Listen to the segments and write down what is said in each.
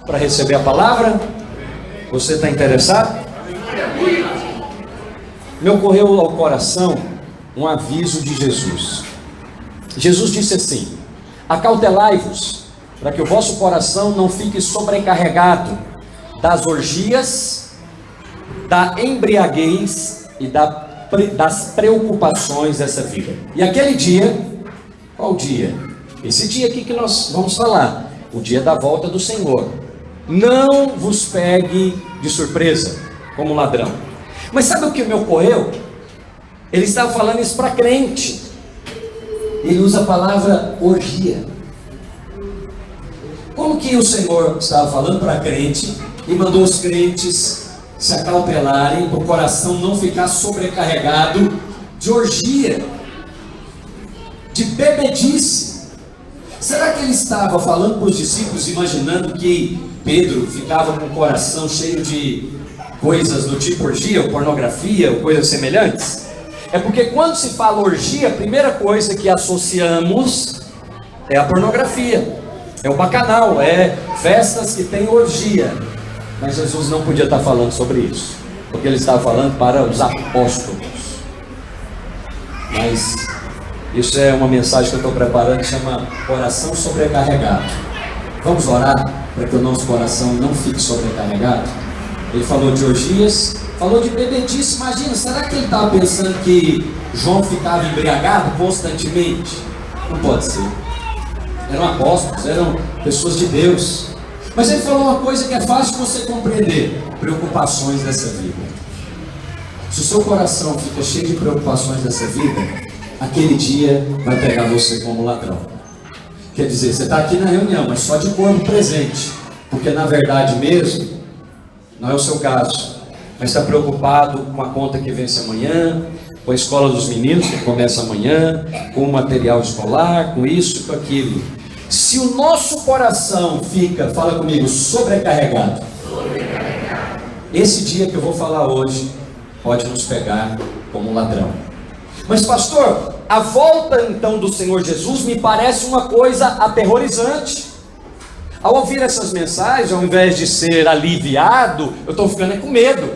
para receber a palavra? Você está interessado? Me ocorreu ao coração um aviso de Jesus. Jesus disse assim: acautelai-vos, para que o vosso coração não fique sobrecarregado das orgias, da embriaguez e das preocupações dessa vida. E aquele dia, qual dia? Esse dia aqui que nós vamos falar, o dia da volta do Senhor. Não vos pegue de surpresa, como ladrão. Mas sabe o que me ocorreu? Ele estava falando isso para crente. Ele usa a palavra orgia. Como que o Senhor estava falando para crente e mandou os crentes se acautelarem, para o coração não ficar sobrecarregado de orgia, de bebedice? Será que ele estava falando para os discípulos, imaginando que Pedro ficava com o coração cheio de coisas do tipo orgia, ou pornografia, ou coisas semelhantes? É porque quando se fala orgia, a primeira coisa que associamos é a pornografia, é o bacanal, é festas que tem orgia. Mas Jesus não podia estar falando sobre isso, porque ele estava falando para os apóstolos. Mas isso é uma mensagem que eu estou preparando, que chama coração sobrecarregado. Vamos orar para que o nosso coração não fique sobrecarregado? Ele falou de orgias, falou de bebedice. Imagina, será que ele estava pensando que João ficava embriagado constantemente? Não pode ser. Eram apóstolos, eram pessoas de Deus. Mas ele falou uma coisa que é fácil de você compreender: preocupações dessa vida. Se o seu coração fica cheio de preocupações dessa vida, aquele dia vai pegar você como ladrão. Quer dizer, você está aqui na reunião, mas só de corpo presente, porque na verdade mesmo não é o seu caso, mas está preocupado com a conta que vence amanhã, com a escola dos meninos que começa amanhã, com o material escolar, com isso, com aquilo. Se o nosso coração fica, fala comigo, sobrecarregado, esse dia que eu vou falar hoje pode nos pegar como um ladrão. Mas pastor, a volta então do Senhor Jesus me parece uma coisa aterrorizante. Ao ouvir essas mensagens, ao invés de ser aliviado, eu estou ficando com medo.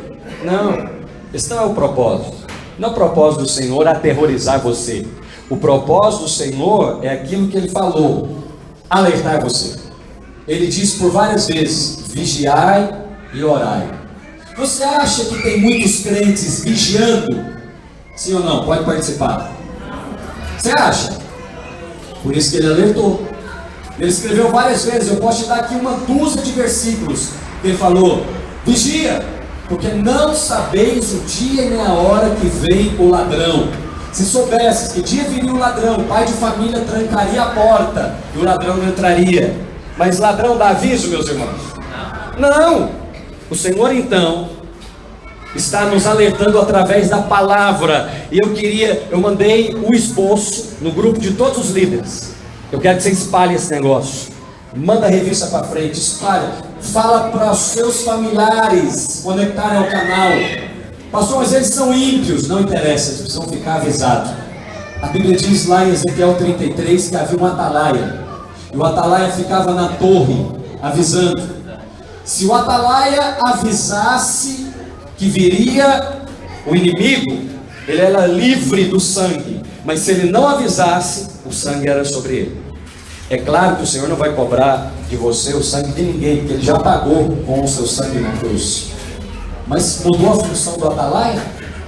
Não, esse não é o propósito. Não é o propósito do Senhor aterrorizar você. O propósito do Senhor é aquilo que Ele falou: alertar você. Ele disse por várias vezes: vigiai e orai. Você acha que tem muitos crentes vigiando? Sim ou não? Pode participar. Você acha? Por isso que ele alertou. Ele escreveu várias vezes. Eu posso te dar aqui uma dúzia de versículos. Ele falou: vigia, porque não sabeis o dia e nem a hora que vem o ladrão. Se soubesses que dia viria o ladrão, o pai de família trancaria a porta e o ladrão não entraria. Mas ladrão dá aviso, meus irmãos? Não. O Senhor então está nos alertando através da palavra. E eu mandei o esboço no grupo de todos os líderes. Eu quero que você espalhe esse negócio. Manda a revista para frente, espalha. Fala para os seus familiares conectarem ao canal. Pastor, mas eles são ímpios. Não interessa, eles precisam ficar avisados. A Bíblia diz lá em Ezequiel 33 que havia um atalaia. E o atalaia ficava na torre, avisando. Se o atalaia avisasse que viria o inimigo, ele era livre do sangue. Mas se ele não avisasse, o sangue era sobre ele. É claro que o Senhor não vai cobrar de você o sangue de ninguém, porque Ele já pagou com o seu sangue na cruz. Mas mudou a função do atalaia?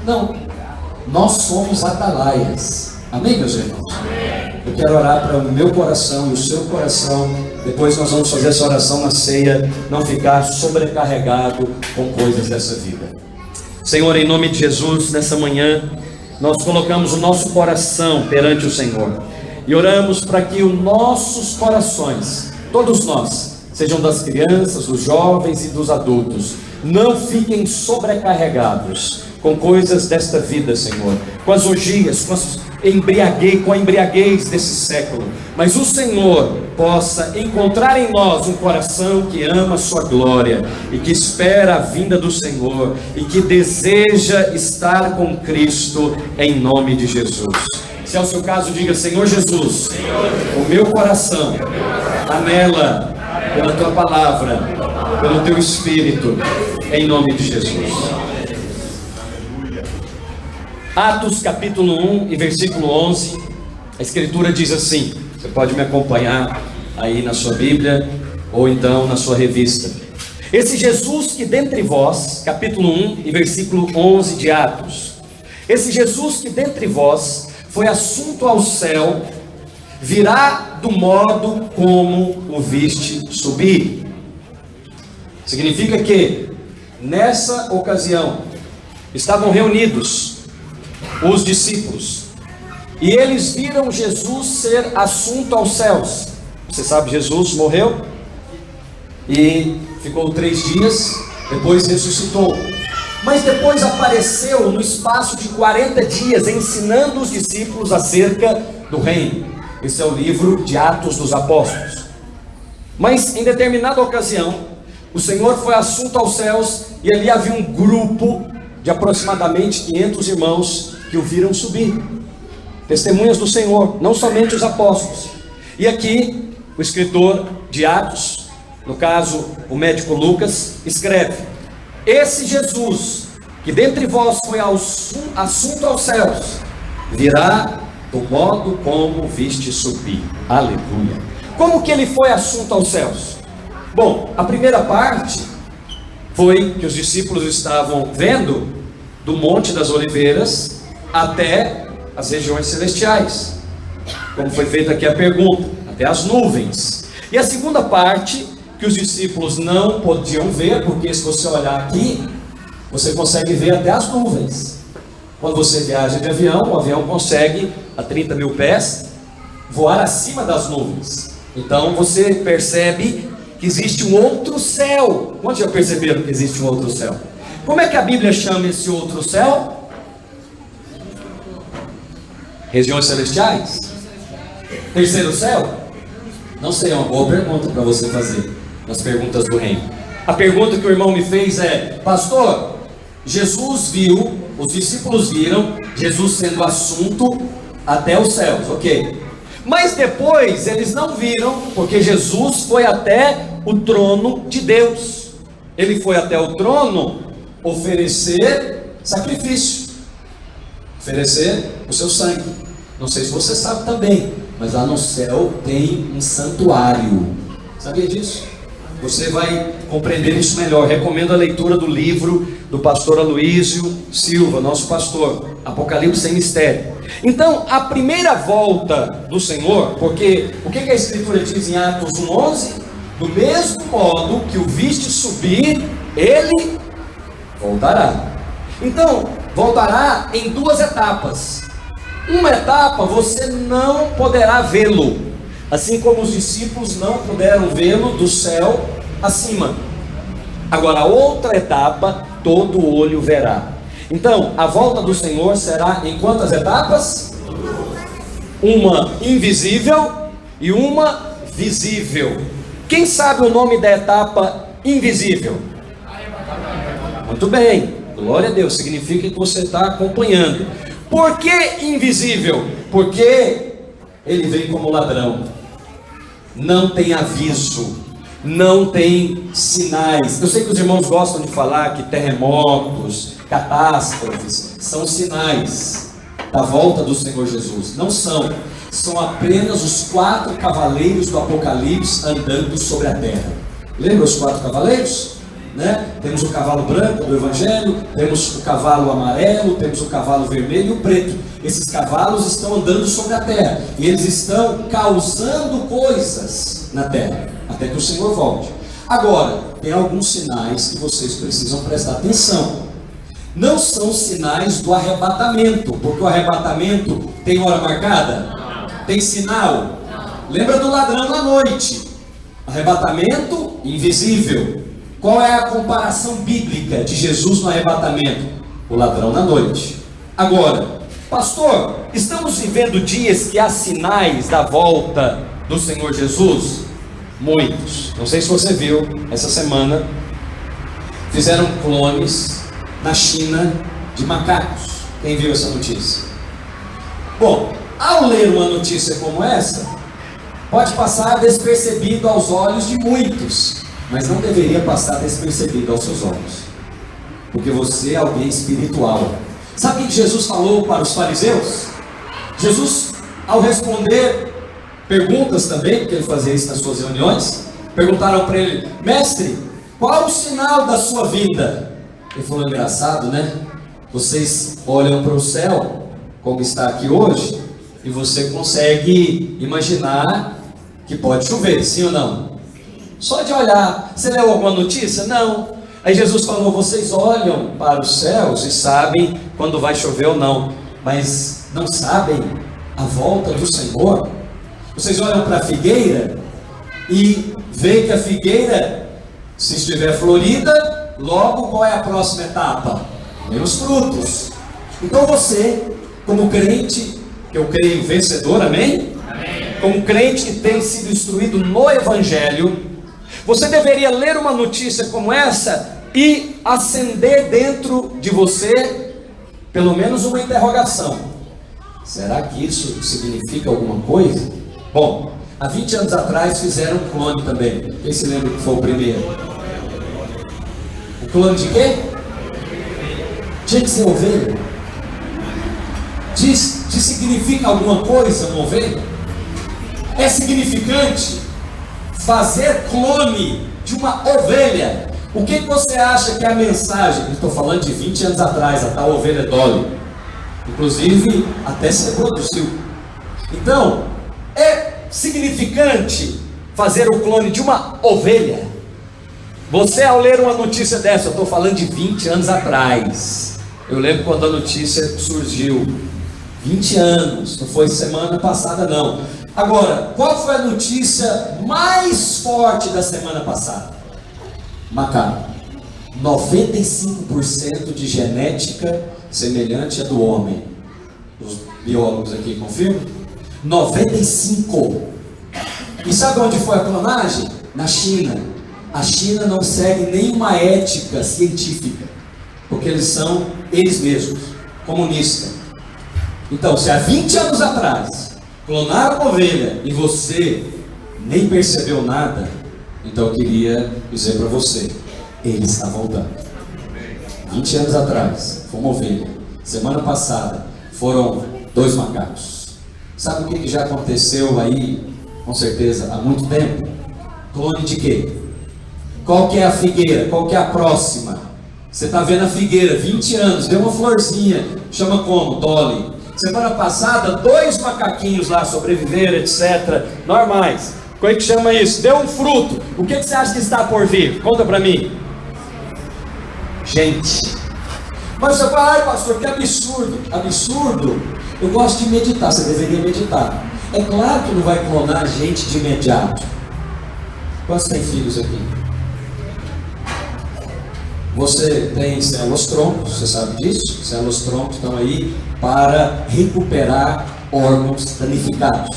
Não. Nós somos atalaias. Amém, meus irmãos? Eu quero orar para o meu coração e o seu coração. Depois nós vamos fazer essa oração na ceia. Não ficar sobrecarregado com coisas dessa vida. Senhor, em nome de Jesus, nessa manhã nós colocamos o nosso coração perante o Senhor e oramos para que os nossos corações, todos nós, sejam das crianças, dos jovens e dos adultos, não fiquem sobrecarregados com coisas desta vida, Senhor, com as orgias, com a embriaguez desse século, mas o Senhor possa encontrar em nós um coração que ama a sua glória e que espera a vinda do Senhor e que deseja estar com Cristo, em nome de Jesus. Se é o seu caso, diga: Senhor Jesus, o meu coração anela pela tua palavra, pelo teu Espírito, em nome de Jesus. Atos capítulo 1 e versículo 11, a Escritura diz assim, você pode me acompanhar aí na sua Bíblia, ou então na sua revista. Esse Jesus que dentre vós, capítulo 1 e versículo 11 de Atos, esse Jesus que dentre vós foi assunto ao céu, virá do modo como o viste subir. Significa que, nessa ocasião, estavam reunidos os discípulos, e eles viram Jesus ser assunto aos céus. Você sabe, Jesus morreu, e ficou 3 dias, depois ressuscitou. Mas depois apareceu no espaço de 40 dias, ensinando os discípulos acerca do reino. Esse é o livro de Atos dos Apóstolos. Mas em determinada ocasião, o Senhor foi assunto aos céus, e ali havia um grupo de aproximadamente 500 irmãos que o viram subir, testemunhas do Senhor, não somente os apóstolos. E aqui o escritor de Atos, no caso o médico Lucas, escreve: esse Jesus que dentre vós foi assunto aos céus, virá do modo como viste subir. Aleluia. Como que ele foi assunto aos céus? Bom, a primeira parte foi que os discípulos estavam vendo do Monte das Oliveiras até as regiões celestiais, como foi feita aqui a pergunta, até as nuvens. E a segunda parte, que os discípulos não podiam ver, porque se você olhar aqui, você consegue ver até as nuvens. Quando você viaja de avião, o avião consegue, a 30 mil pés, voar acima das nuvens. Então você percebe que existe um outro céu. Quantos já perceberam que existe um outro céu? Como é que a Bíblia chama esse outro céu? Regiões celestiais? Terceiro céu? Não sei, é uma boa pergunta para você fazer nas perguntas do reino. A pergunta que o irmão me fez é: pastor, Jesus viu, os discípulos viram Jesus sendo assunto até os céus, ok? Mas depois eles não viram, porque Jesus foi até o trono de Deus. Ele foi até o trono oferecer sacrifício, oferecer o seu sangue. Não sei se você sabe também, mas lá no céu tem um santuário. Sabia disso? Você vai compreender isso melhor. Recomendo a leitura do livro do pastor Aloísio Silva, nosso pastor, Apocalipse sem Mistério. Então, a primeira volta do Senhor, porque o que a Escritura diz em Atos 1:11? Do mesmo modo que o viste subir, ele voltará. Então, voltará em 2 etapas. Uma etapa você não poderá vê-lo, assim como os discípulos não puderam vê-lo do céu acima. Agora, a outra etapa, todo olho verá. Então, a volta do Senhor será em quantas etapas? Uma invisível e uma visível. Quem sabe o nome da etapa invisível? Muito bem, glória a Deus, significa que você está acompanhando. Por que invisível? Porque ele vem como ladrão, não tem aviso, não tem sinais. Eu sei que os irmãos gostam de falar que terremotos, catástrofes são sinais da volta do Senhor Jesus. Não são, são apenas os 4 cavaleiros do Apocalipse andando sobre a terra. Lembra os 4 cavaleiros? Temos o cavalo branco do Evangelho, temos o cavalo amarelo, temos o cavalo vermelho e o preto. Esses cavalos estão andando sobre a terra e eles estão causando coisas na terra, até que o Senhor volte. Agora, tem alguns sinais que vocês precisam prestar atenção. Não são sinais do arrebatamento, porque o arrebatamento tem hora marcada? Tem sinal? Lembra do ladrão na noite? Arrebatamento invisível. Qual é a comparação bíblica de Jesus no arrebatamento? O ladrão na noite. Agora, pastor, estamos vivendo dias que há sinais da volta do Senhor Jesus? Muitos. Não sei se você viu, essa semana fizeram clones na China de macacos. Quem viu essa notícia? Bom, ao ler uma notícia como essa, pode passar despercebido aos olhos de muitos. mas não deveria passar despercebido aos seus olhos, porque você é alguém espiritual. Sabe o que Jesus falou para os fariseus? Jesus, ao responder perguntas também, porque ele fazia isso nas suas reuniões, perguntaram para ele: mestre, qual o sinal da sua vinda? Ele falou: engraçado, né? Vocês olham para o céu, como está aqui hoje, e você consegue imaginar que pode chover, sim ou não? Só de olhar. Você leu alguma notícia? Não. Aí Jesus falou: vocês olham para os céus e sabem quando vai chover ou não, mas não sabem a volta do Senhor. Vocês olham para a figueira e veem que a figueira, se estiver florida, logo qual é a próxima etapa? Vem os frutos. Então você, como crente, que eu creio vencedor, amém? Amém. Como crente que tem sido instruído no Evangelho, você deveria ler uma notícia como essa e acender dentro de você pelo menos uma interrogação: será que isso significa alguma coisa? Bom, há 20 anos atrás fizeram um clone também. Quem se lembra que foi o primeiro? O clone de quê? Tinha que ser ovelha. Significa alguma coisa uma ovelha? É significante fazer clone de uma ovelha. O que você acha que é a mensagem? Eu estou falando de 20 anos atrás, a tal ovelha Dolly. Inclusive, até se reproduziu. Então, é significante fazer o clone de uma ovelha? Você, ao ler uma notícia dessa, eu estou falando de 20 anos atrás. Eu lembro quando a notícia surgiu. 20 anos, não foi semana passada não. Agora, qual foi a notícia mais forte da semana passada? Macaco. 95% de genética semelhante à do homem. Os biólogos aqui confirmam? 95%. E sabe onde foi a clonagem? Na China. A China não segue nenhuma ética científica, porque eles são, eles mesmos, comunistas. Então, se há 20 anos atrás clonaram uma ovelha e você nem percebeu nada, então eu queria dizer para você: ele está voltando. 20 anos atrás foi uma ovelha. Semana passada foram 2 macacos. Sabe o que já aconteceu aí, com certeza, há muito tempo? Clone de quê? Qual que é a figueira? Qual que é a próxima? Você está vendo a figueira, 20 anos, deu uma florzinha, chama como? Dolly. Semana passada, 2 macaquinhos lá sobreviveram, etc. Normais. Como é que chama isso? Deu um fruto. O que você acha que está por vir? Conta para mim. Gente. Mas você fala: ai pastor, que absurdo. Absurdo? Eu gosto de meditar, você deveria meditar. É claro que não vai clonar gente de imediato. Quantos tem filhos aqui? Você tem células tronco, você sabe disso? Células tronco estão aí para recuperar órgãos danificados.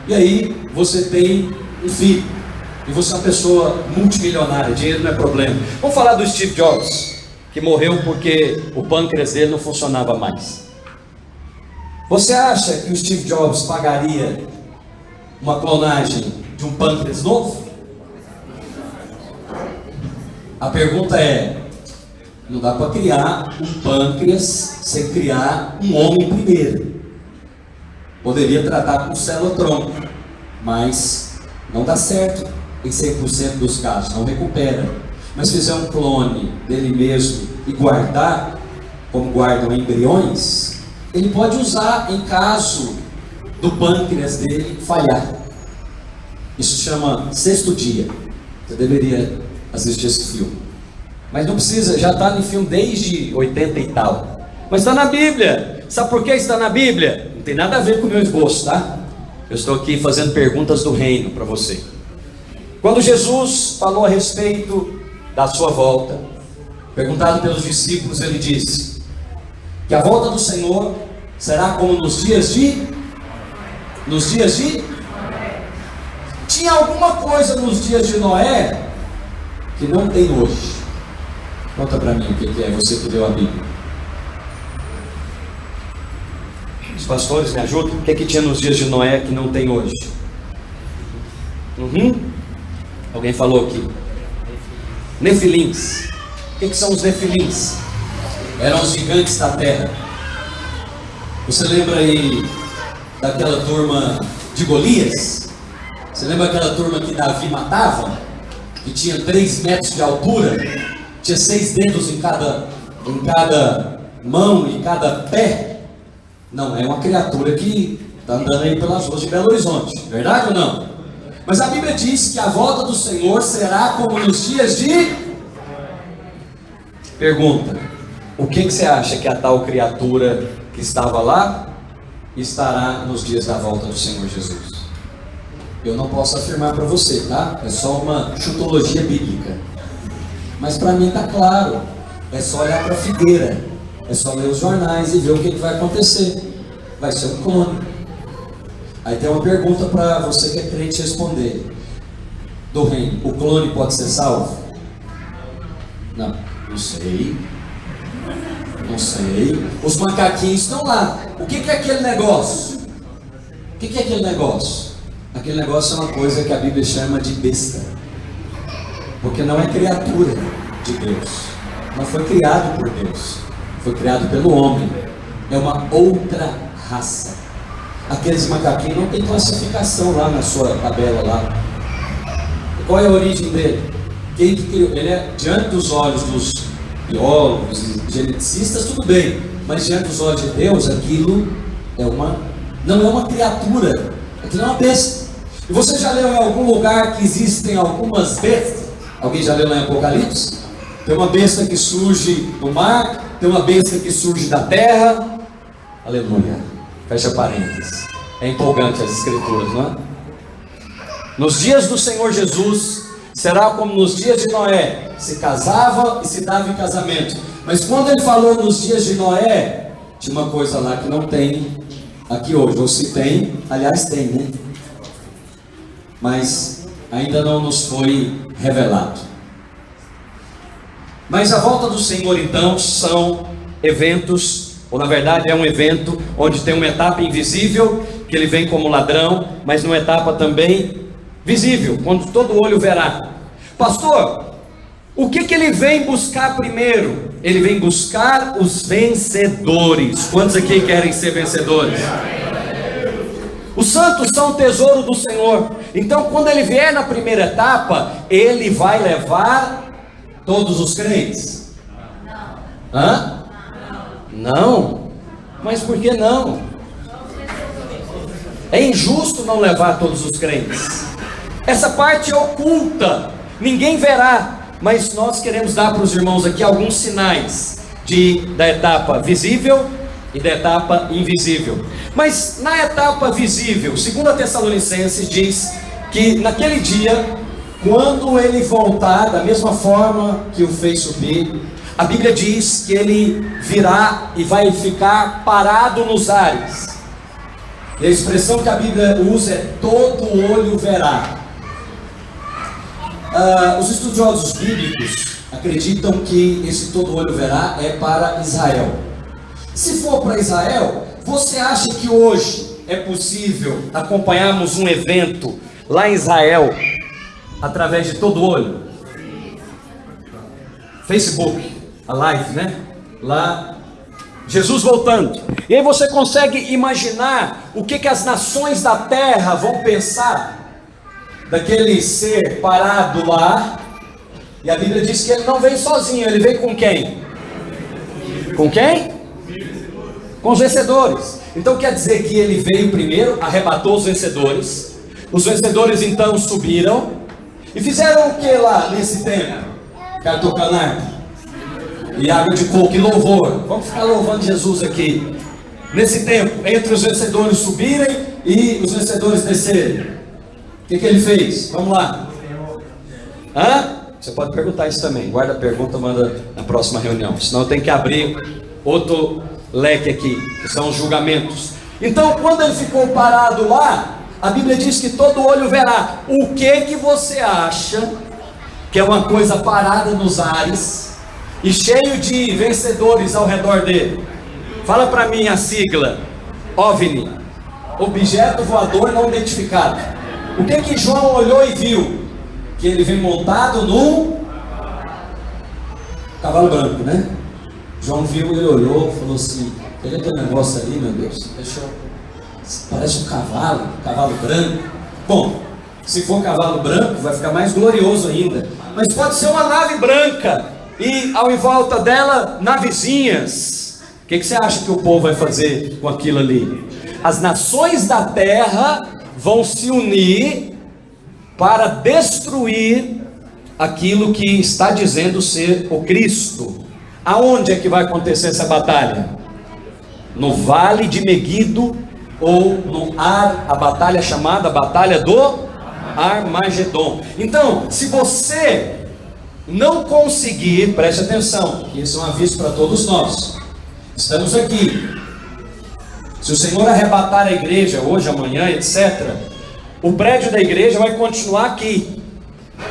E aí você tem um filho, e você é uma pessoa multimilionária, dinheiro não é problema. Vamos falar do Steve Jobs, que morreu porque o pâncreas dele não funcionava mais. Você acha que o Steve Jobs pagaria uma clonagem de um pâncreas novo? A pergunta é: não dá para criar um pâncreas sem criar um homem primeiro. Poderia tratar com célula-tronco, mas não dá certo em 100% dos casos, não recupera. Mas se fizer um clone dele mesmo e guardar, como guardam embriões, ele pode usar em caso do pâncreas dele falhar. Isso chama Sexto Dia. Você deveria assistir esse filme. Mas não precisa, já está no filme desde 80 e tal. Mas está na Bíblia. Sabe por que está na Bíblia? Não tem nada a ver com o meu esboço, tá? Eu estou aqui fazendo perguntas do reino para você. Quando Jesus falou a respeito da sua volta, perguntado pelos discípulos, ele disse que a volta do Senhor será como nos dias de... Tinha alguma coisa nos dias de Noé que não tem hoje. Conta para mim o que é, você que leu a Bíblia. Os pastores me ajudam? O que tinha nos dias de Noé que não tem hoje? Alguém falou aqui. Nefilins. O que são os Nefilins? Eram os gigantes da terra. Você lembra aí daquela turma de Golias? Você lembra aquela turma que Davi matava? Que tinha 3 metros de altura, tinha 6 dedos em cada mão e cada pé? Não, é uma criatura que está andando aí pelas ruas de Belo Horizonte, verdade ou não? Mas a Bíblia diz que a volta do Senhor será como nos dias de... Pergunta: o que você acha que a tal criatura que estava lá estará nos dias da volta do Senhor Jesus? Eu não posso afirmar para você, tá? É só uma chutologia bíblica. Mas para mim está claro. É só olhar para a figueira, é só ler os jornais e ver o que vai acontecer. Vai ser um clone. Aí tem uma pergunta para você que é crente responder: do reino, o clone pode ser salvo? Não sei. Não sei. Os macaquinhos estão lá. O que é aquele negócio? O que é aquele negócio? Aquele negócio é uma coisa que a Bíblia chama de besta. Porque não é criatura de Deus. Não foi criado por Deus. Foi criado pelo homem. É uma outra raça. Aqueles macaquinhos não tem classificação lá na sua tabela lá. Qual é a origem dele? Quem que criou? Ele é diante dos olhos dos biólogos e geneticistas, tudo bem. Mas diante dos olhos de Deus, aquilo não é uma criatura. Aquilo é uma besta. E você já leu em algum lugar que existem algumas bestas? Alguém já leu lá em Apocalipse? Tem uma besta que surge do mar, tem uma besta que surge da terra. Aleluia. Fecha parênteses. É empolgante as escrituras, não é? Nos dias do Senhor Jesus será como nos dias de Noé. Se casava e se dava em casamento. Mas quando ele falou nos dias de Noé, tinha uma coisa lá que não tem aqui hoje. Ou se tem, aliás tem, né? Mas ainda não nos foi revelado. Mas a volta do Senhor então são eventos, ou na verdade é um evento onde tem uma etapa invisível, que ele vem como ladrão, mas numa etapa também visível, quando todo olho verá. Pastor, o que ele vem buscar primeiro? Ele vem buscar os vencedores. Quantos aqui querem ser vencedores? Os santos são o tesouro do Senhor. Então quando ele vier na primeira etapa, ele vai levar todos os crentes? Hã? Não. Mas por que não? É injusto não levar todos os crentes. Essa parte é oculta, ninguém verá. Mas nós queremos dar para os irmãos aqui alguns sinais da etapa visível e da etapa invisível. Mas na etapa visível, 2 Tessalonicenses diz que naquele dia, quando ele voltar, da mesma forma que o fez subir, a Bíblia diz que ele virá e vai ficar parado nos ares. E a expressão que a Bíblia usa é: todo olho verá. Os estudiosos bíblicos acreditam que esse todo olho verá é para Israel. Se for para Israel, você acha que hoje é possível acompanharmos um evento lá em Israel através de todo olho? Facebook, a live, né? Lá, Jesus voltando. E aí você consegue imaginar o que as nações da terra vão pensar daquele ser parado lá? E a Bíblia diz que ele não vem sozinho, ele vem com quem? Com quem? Com os vencedores. Então quer dizer que ele veio primeiro, arrebatou os vencedores. Os vencedores então subiram e fizeram o que lá nesse tempo? Cara tocando harpa e água de coco e louvor. Vamos ficar louvando Jesus aqui. Nesse tempo, entre os vencedores subirem e os vencedores descerem, o que ele fez? Vamos lá. Hã? Você pode perguntar isso também. Guarda a pergunta, manda na próxima reunião. Senão eu tenho que abrir outro leque aqui, que são os julgamentos. Então, quando ele ficou parado lá, a Bíblia diz que todo olho verá. O que você acha que é uma coisa parada nos ares e cheio de vencedores ao redor dele? Fala para mim a sigla. OVNI, objeto voador não identificado. O que João olhou e viu? Que ele vem montado num cavalo branco, né? João viu, ele olhou, falou assim: olha aquele negócio ali, meu Deus, parece um cavalo branco. Bom, se for cavalo branco, vai ficar mais glorioso ainda. Mas pode ser uma nave branca e ao em volta dela, navezinhas. O que você acha que o povo vai fazer com aquilo ali? As nações da terra vão se unir para destruir aquilo que está dizendo ser o Cristo. Aonde é que vai acontecer essa batalha? No vale de Meguido, ou no a batalha chamada Batalha do Armagedon. Então, se você não conseguir, preste atenção, que isso é um aviso para todos nós. Estamos aqui. Se o Senhor arrebatar a igreja hoje, amanhã, etc., o prédio da igreja vai continuar aqui.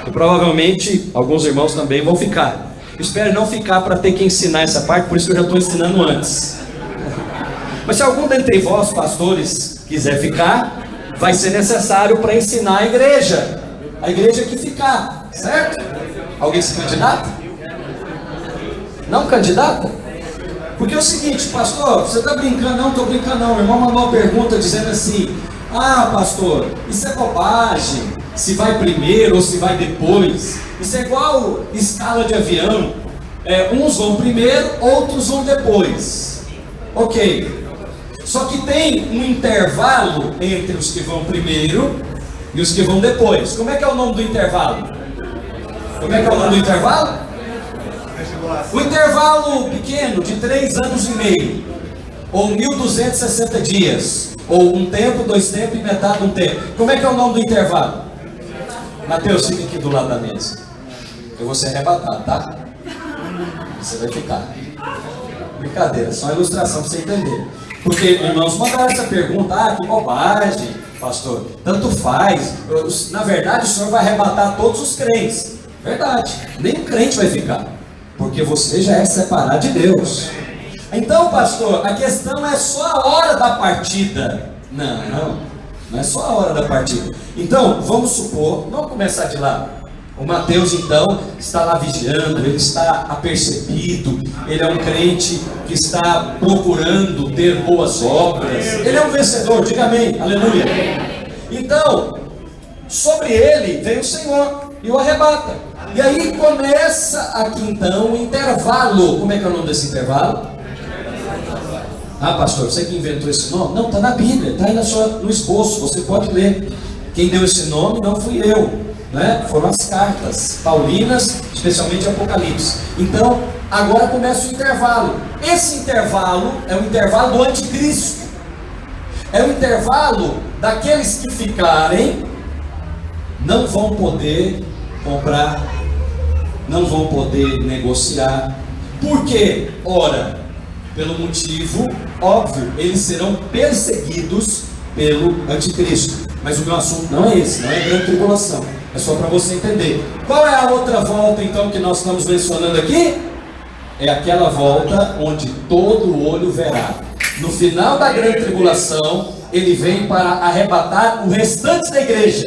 E provavelmente alguns irmãos também vão ficar. Espero não ficar para ter que ensinar essa parte, por isso que eu já estou ensinando antes. Mas se algum dentre vós, pastores, quiser ficar, vai ser necessário para ensinar a igreja que ficar, certo? Alguém se candidata? Não candidata? Porque é o seguinte, pastor, você está brincando? Não estou brincando não. Meu irmão mandou uma pergunta dizendo assim: ah, pastor, isso é bobagem, se vai primeiro ou se vai depois. Isso é igual escala de avião, uns vão primeiro, outros vão depois. Ok, só que tem um intervalo entre os que vão primeiro e os que vão depois. Como é que é o nome do intervalo? Como é que é o nome do intervalo? O intervalo pequeno de 3 anos e meio, ou 1260 dias, ou um tempo, 2 tempos e metade de um tempo. Como é que é o nome do intervalo? Mateus, fica aqui do lado da mesa. Eu vou ser arrebatado, tá? Você vai ficar. Brincadeira, só uma ilustração para você entender. Porque irmãos mandaram essa pergunta: ah, que bobagem, pastor, tanto faz. Na verdade, o Senhor vai arrebatar todos os crentes. Verdade, nem o crente vai ficar, porque você já é separado de Deus. Então, pastor, a questão é só a hora da partida. Não é só a hora da partida. Então, vamos supor, vamos começar de lá. O Mateus, então, está lá vigiando, ele está apercebido, ele é um crente que está procurando ter boas obras, ele é um vencedor, diga amém, aleluia. Então, sobre ele vem o Senhor e o arrebata. E aí começa aqui então o intervalo. Como é que é o nome desse intervalo? Ah, pastor, você que inventou esse nome? Não, está na Bíblia, está aí no esboço, você pode ler. Quem deu esse nome não fui eu, né? Foram as cartas paulinas, especialmente Apocalipse. Então, agora começa o intervalo. Esse intervalo é o intervalo do anticristo. É o intervalo daqueles que ficarem, não vão poder comprar, não vão poder negociar. Por quê? Ora, pelo motivo óbvio, eles serão perseguidos pelo anticristo. Mas o meu assunto não é esse, não é grande tribulação, é só para você entender. Qual é a outra volta então que nós estamos mencionando aqui? É aquela volta onde todo olho verá. No final da grande tribulação, ele vem para arrebatar o restante da igreja.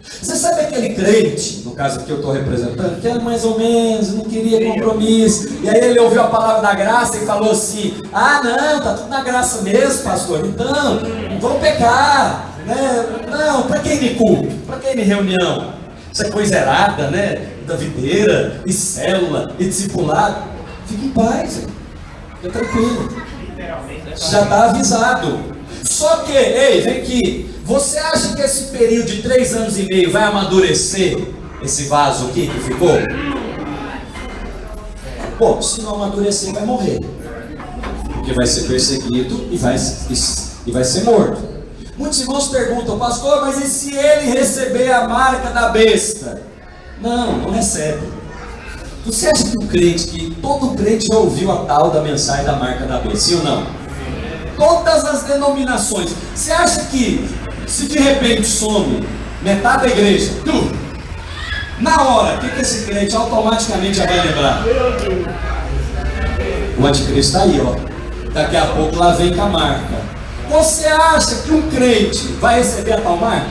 Você sabe aquele crente, no caso que eu estou representando, que era mais ou menos, não queria compromisso, e aí ele ouviu a palavra da graça e falou assim: ah não, está tudo na graça mesmo, pastor, então, não vão pecar, né? Não, para que ir de culto? Para que ir de reunião? Isso é coisa errada, né? Da videira, e célula, e discipulado. Fique em paz, fica tranquilo, já está avisado. Só que, ei, vem aqui, você acha que esse período de 3 anos e meio vai amadurecer esse vaso aqui que ficou? Bom, se não amadurecer, vai morrer, porque vai ser perseguido e vai ser morto. Muitos irmãos perguntam: pastor, mas e se ele receber a marca da besta? Não recebe. Você acha que todo crente já ouviu a tal da mensagem da marca da besta, sim ou não? Todas as denominações. Você acha que se de repente some metade da igreja, na hora, o que esse crente automaticamente já vai lembrar? O anticristo está aí, ó. Daqui a pouco lá vem com a marca. Você acha que um crente vai receber a tal marca?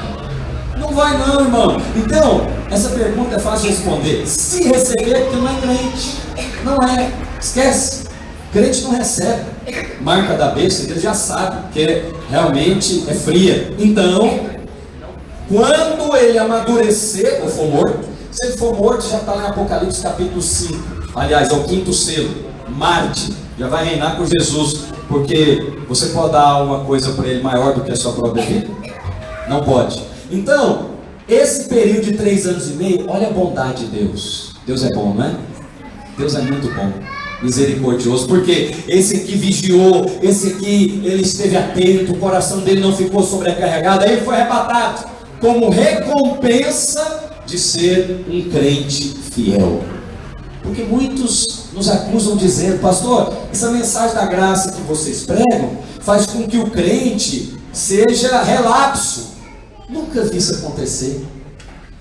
Não não vai não, irmão. Então, essa pergunta é fácil de responder. Se receber, é porque não é crente. Não é. Esquece. Crente não recebe. Marca da besta, ele já sabe que realmente é fria. Então, quando ele amadurecer, ou for morto, se ele for morto, já está lá em Apocalipse capítulo 5. Aliás, é o 5º selo. Marte já vai reinar com Jesus. Porque você pode dar uma coisa para ele maior do que a sua própria vida? Não pode. Então, esse período de 3 anos e meio, olha a bondade de Deus. Deus é bom, não é? Deus é muito bom, misericordioso, porque esse aqui vigiou, esse aqui ele esteve atento, o coração dele não ficou sobrecarregado, aí ele foi arrebatado, como recompensa de ser um crente fiel. Porque muitos nos acusam dizendo: pastor, essa mensagem da graça que vocês pregam faz com que o crente seja relapso. Nunca vi isso acontecer.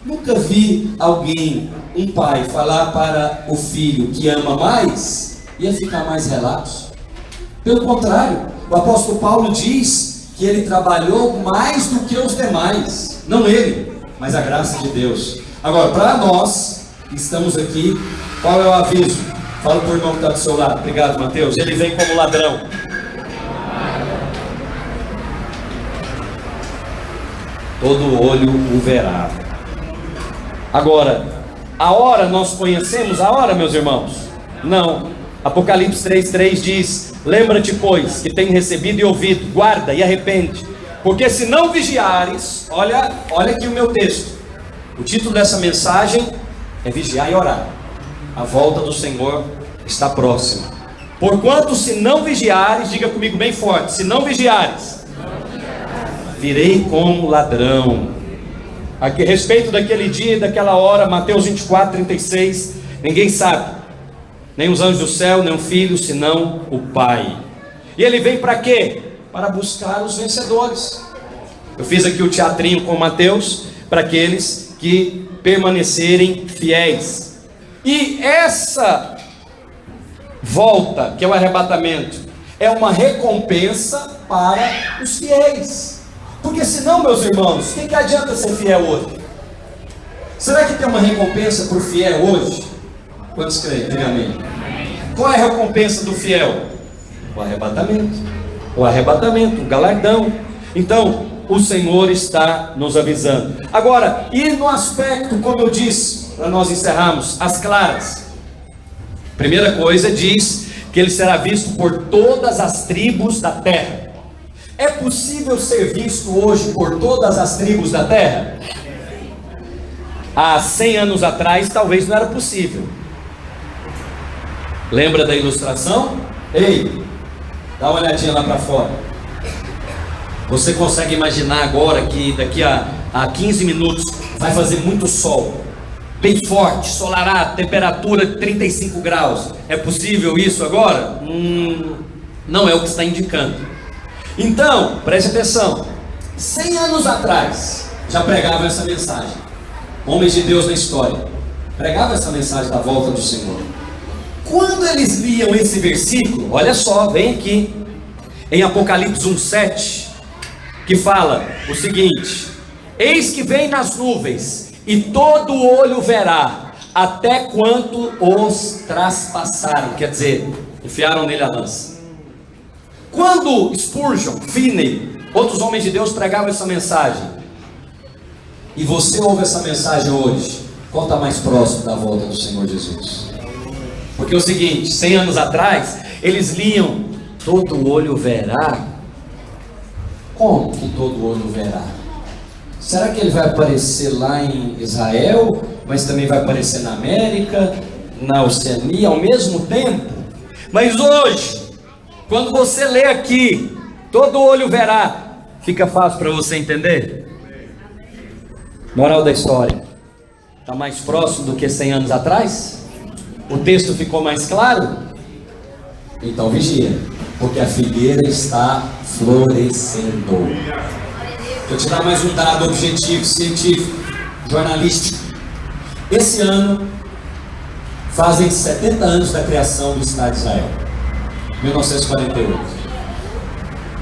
Nunca vi alguém, um pai, falar para o filho que ama mais, ia ficar mais relapso. Pelo contrário, o apóstolo Paulo diz que ele trabalhou mais do que os demais. Não ele, mas a graça de Deus. Agora, para nós que estamos aqui, qual é o aviso? Fala para o irmão que está do seu lado. Obrigado, Mateus. Ele vem como ladrão. Todo olho o verá. Agora, a hora nós conhecemos a hora, meus irmãos? Não. Apocalipse 3:3 diz: lembra-te, pois, que tem recebido e ouvido, guarda e arrepende, porque se não vigiares, olha aqui o meu texto. O título dessa mensagem é vigiar e orar. A volta do Senhor está próxima. Porquanto se não vigiares, diga comigo bem forte: se não vigiares, virei como ladrão. A respeito daquele dia e daquela hora, Mateus 24:36, ninguém sabe, nem os anjos do céu, nem o Filho, senão o Pai. E ele vem para quê? Para buscar os vencedores. Eu fiz aqui o teatrinho com Mateus, para aqueles que permanecerem fiéis. E essa volta, que é o arrebatamento, é uma recompensa para os fiéis. Porque senão, meus irmãos, o que adianta ser fiel hoje? Será que tem uma recompensa para o fiel hoje? Quantos creem? Diga amém. Qual é a recompensa do fiel? O arrebatamento. O arrebatamento, o galardão. Então, o Senhor está nos avisando. Agora, e no aspecto, como eu disse, para nós encerrarmos, as claras. Primeira coisa, diz que ele será visto por todas as tribos da terra. É possível ser visto hoje por todas as tribos da terra? Há 100 anos atrás talvez não era possível. Lembra da ilustração? Ei, dá uma olhadinha lá para fora. Você consegue imaginar agora que daqui a 15 minutos vai fazer muito sol, bem forte, solarado, temperatura de 35 graus. É possível isso agora? Não é o que está indicando. Então, preste atenção, 100 anos atrás, já pregavam essa mensagem, homens de Deus na história, pregavam essa mensagem da volta do Senhor. Quando eles liam esse versículo, olha só, vem aqui, em Apocalipse 1:7, que fala o seguinte: eis que vem nas nuvens, e todo olho verá, até quanto os traspassaram, quer dizer, enfiaram nele a lança. Quando Spurgeon, Finney, outros homens de Deus pregavam essa mensagem, e você ouve essa mensagem hoje, qual está mais próximo da volta do Senhor Jesus? Porque é o seguinte, 100 anos atrás, eles liam, todo olho verá. Como que todo olho verá? Será que ele vai aparecer lá em Israel, mas também vai aparecer na América, na Oceania, ao mesmo tempo? Mas hoje, quando você lê aqui, todo olho verá, fica fácil para você entender? Moral da história, está mais próximo do que 100 anos atrás? O texto ficou mais claro? Então vigia, porque a figueira está florescendo. Deixa eu te dar mais um dado objetivo, científico, jornalístico. Esse ano fazem 70 anos da criação do Estado de Israel, 1948.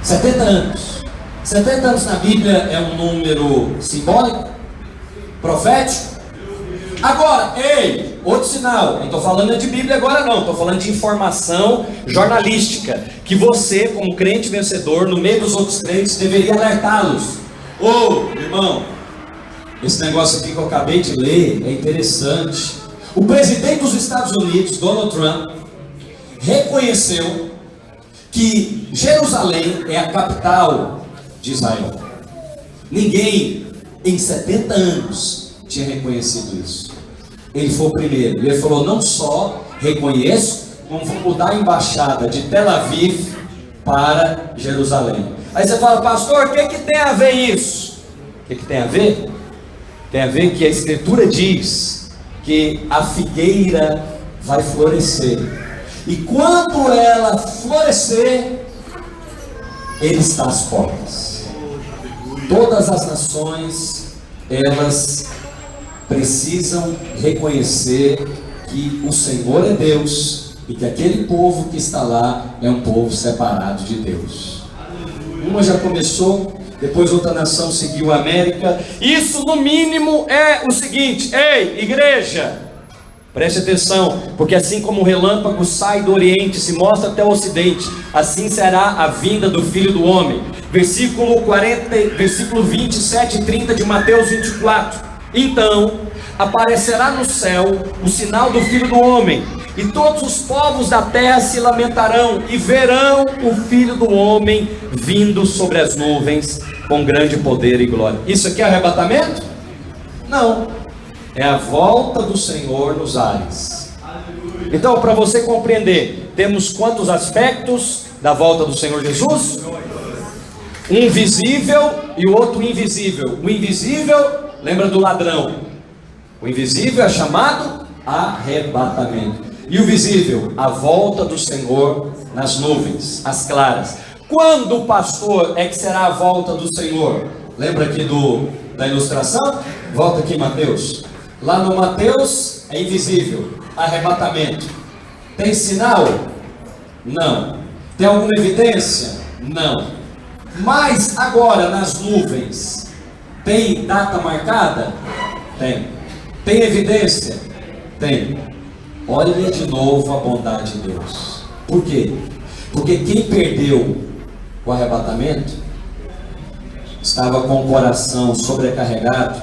70 anos. 70 anos na Bíblia é um número simbólico? Profético. Agora, ei, outro sinal, não estou falando de Bíblia agora não, estou falando de informação jornalística, que você, como crente vencedor, no meio dos outros crentes, deveria alertá-los. Ô, irmão, esse negócio aqui que eu acabei de ler é interessante. O presidente dos Estados Unidos, Donald Trump, reconheceu que Jerusalém é a capital de Israel. Ninguém em 70 anos tinha reconhecido isso. Ele foi o primeiro. Ele falou: não só reconheço, como vou mudar a embaixada de Tel Aviv para Jerusalém. Aí você fala: pastor, o que tem a ver isso? O que tem a ver? Tem a ver que a Escritura diz que a figueira vai florescer, e quando ela florescer, Ele está às portas. Todas as nações, elas precisam reconhecer que o Senhor é Deus e que aquele povo que está lá é um povo separado de Deus. Uma já começou, depois outra nação seguiu a América. Isso no mínimo é o seguinte: ei, igreja, preste atenção, porque assim como o relâmpago sai do Oriente e se mostra até o Ocidente, assim será a vinda do Filho do Homem. Versículo 27 e 30 de Mateus 24. Então aparecerá no céu o sinal do Filho do Homem, e todos os povos da terra se lamentarão e verão o Filho do Homem vindo sobre as nuvens com grande poder e glória. Isso aqui é arrebatamento? Não, é a volta do Senhor nos ares. Então, para você compreender, temos quantos aspectos da volta do Senhor Jesus? Um visível e o outro invisível. O invisível, lembra do ladrão. O invisível é chamado arrebatamento. E o visível, a volta do Senhor nas nuvens, as claras. Quando, pastor, é que será a volta do Senhor? Lembra aqui da ilustração? Volta aqui, Mateus. Lá no Mateus é invisível, arrebatamento. Tem sinal? Não. Tem alguma evidência? Não. Mas agora nas nuvens, tem data marcada? Tem. Tem evidência? Tem. Olha de novo a bondade de Deus. Por quê? Porque quem perdeu o arrebatamento estava com o coração sobrecarregado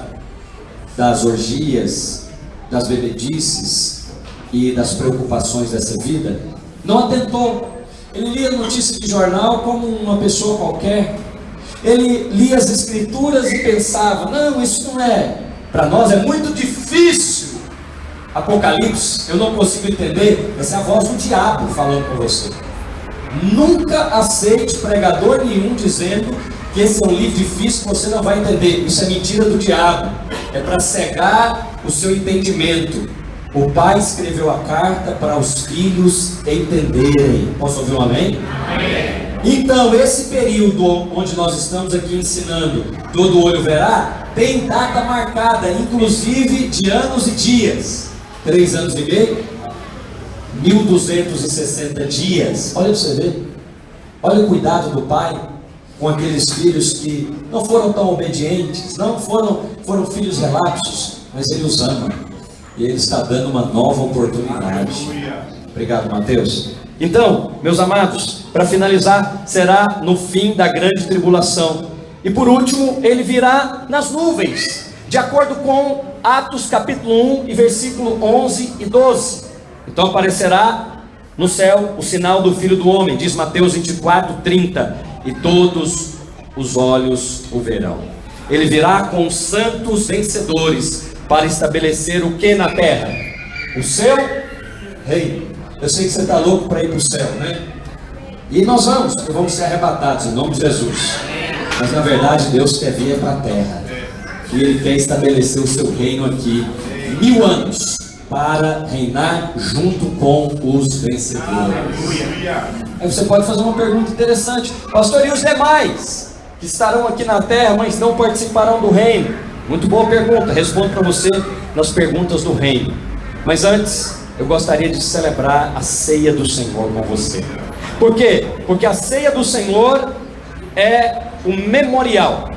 das orgias, das bebedices e das preocupações dessa vida. Não atentou. Ele lia notícia de jornal como uma pessoa qualquer. Ele lia as escrituras e pensava: não, isso não é, para nós é muito difícil. Apocalipse, eu não consigo entender. Essa é a voz do diabo falando com você. Nunca aceite pregador nenhum dizendo que esse é um livro difícil que você não vai entender. Isso é mentira do diabo. É para cegar o seu entendimento. O pai escreveu a carta para os filhos entenderem. Posso ouvir um amém? Amém. Então, esse período onde nós estamos aqui ensinando, todo olho verá, tem data marcada, inclusive de anos e dias. 3 anos e meio, 1260 dias. Olha para você ver. Olha o cuidado do pai com aqueles filhos que não foram tão obedientes, não foram filhos relapsos, mas ele os ama. E ele está dando uma nova oportunidade. Obrigado, Mateus. Então, meus amados, para finalizar, será no fim da grande tribulação. E por último, ele virá nas nuvens, de acordo com Atos capítulo 1 e versículo 11 e 12. Então aparecerá no céu o sinal do Filho do Homem, diz Mateus 24, 30. E todos os olhos o verão. Ele virá com santos vencedores para estabelecer o que na terra? O seu reino. Eu sei que você está louco para ir para o céu, né? E nós vamos ser arrebatados em nome de Jesus. Mas na verdade Deus quer vir para a terra. E Ele quer estabelecer o seu reino aqui 1000 anos para reinar junto com os vencedores. Aí você pode fazer uma pergunta interessante: pastor, e os demais que estarão aqui na terra, mas não participarão do reino? Muito boa pergunta, respondo para você nas perguntas do reino. Mas antes, eu gostaria de celebrar a ceia do Senhor com você. Por quê? Porque a ceia do Senhor é um memorial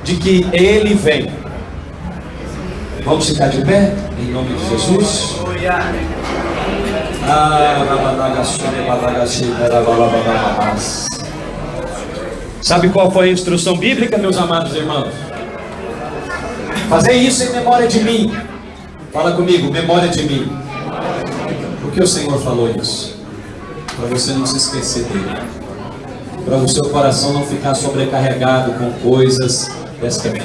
de que Ele vem. Vamos ficar de pé, em nome de Jesus. Sabe qual foi a instrução bíblica, meus amados irmãos? Fazer isso em memória de mim. Fala comigo, memória de mim. Por que o Senhor falou isso? Para você não se esquecer dele. Para o seu coração não ficar sobrecarregado com coisas desta vida.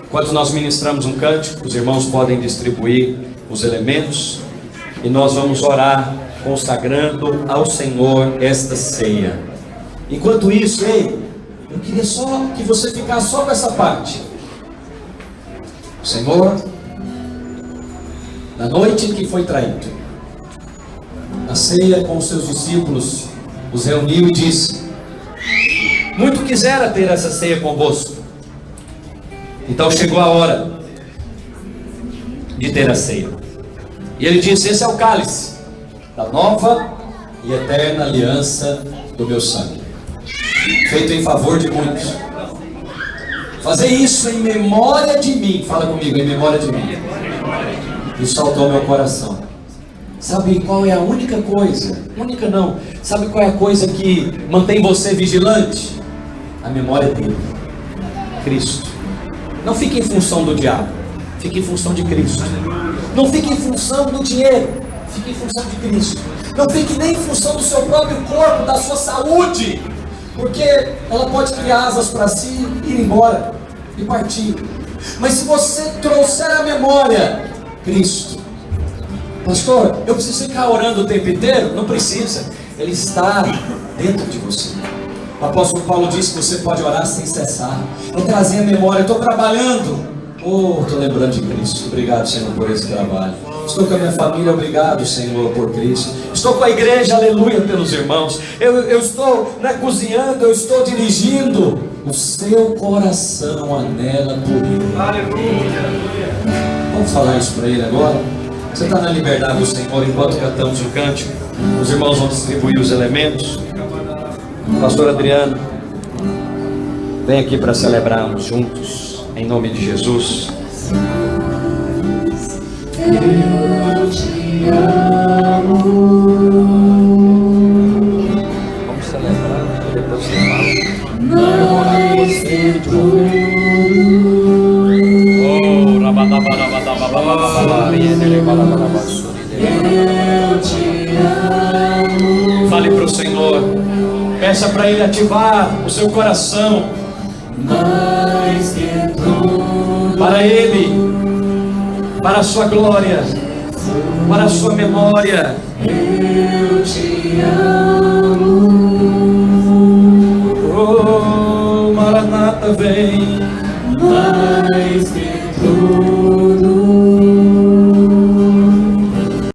Enquanto nós ministramos um cântico, os irmãos podem distribuir os elementos e nós vamos orar consagrando ao Senhor esta ceia. Enquanto isso, ei, eu queria só que você ficasse só com essa parte. O Senhor, na noite em que foi traído, na ceia com os seus discípulos, os reuniu e disse: muito quisera ter essa ceia convosco. Então chegou a hora de ter a ceia. E ele disse: esse é o cálice da nova e eterna aliança do meu sangue, feito em favor de muitos. Fazer isso em memória de mim. Fala comigo, em memória de mim. Isso saltou meu coração. Sabe qual é a única coisa? Única não. Sabe qual é a coisa que mantém você vigilante? A memória dele, Cristo. Não fique em função do diabo, fique em função de Cristo. Não fique em função do dinheiro, fique em função de Cristo. Não fique nem em função do seu próprio corpo, da sua saúde, porque ela pode criar asas para si, ir embora e partir. Mas se você trouxer à memória Cristo, pastor, eu preciso ficar orando o tempo inteiro? Não precisa, Ele está dentro de você. O apóstolo Paulo disse que você pode orar sem cessar. É trazer a memória. Estou trabalhando. Estou lembrando de Cristo. Obrigado, Senhor, por esse trabalho. Estou com a minha família. Obrigado, Senhor, por Cristo. Estou com a igreja. Aleluia, pelos irmãos. Eu estou cozinhando. Eu estou dirigindo. O seu coração anela por Ele. Aleluia. Vamos falar isso para Ele agora. Você está na liberdade do Senhor enquanto cantamos o cântico. Os irmãos vão distribuir os elementos. Pastor Adriano, vem aqui para celebrarmos juntos, em nome de Jesus. Eu te amo. Vamos celebrar, depois você fala. Mais que tudo. Eu te amo. Fale para o Senhor. Peça para Ele ativar o seu coração para Ele, para a sua glória, para a sua memória. Eu te amo. Oh, Maranata, vem. Mais que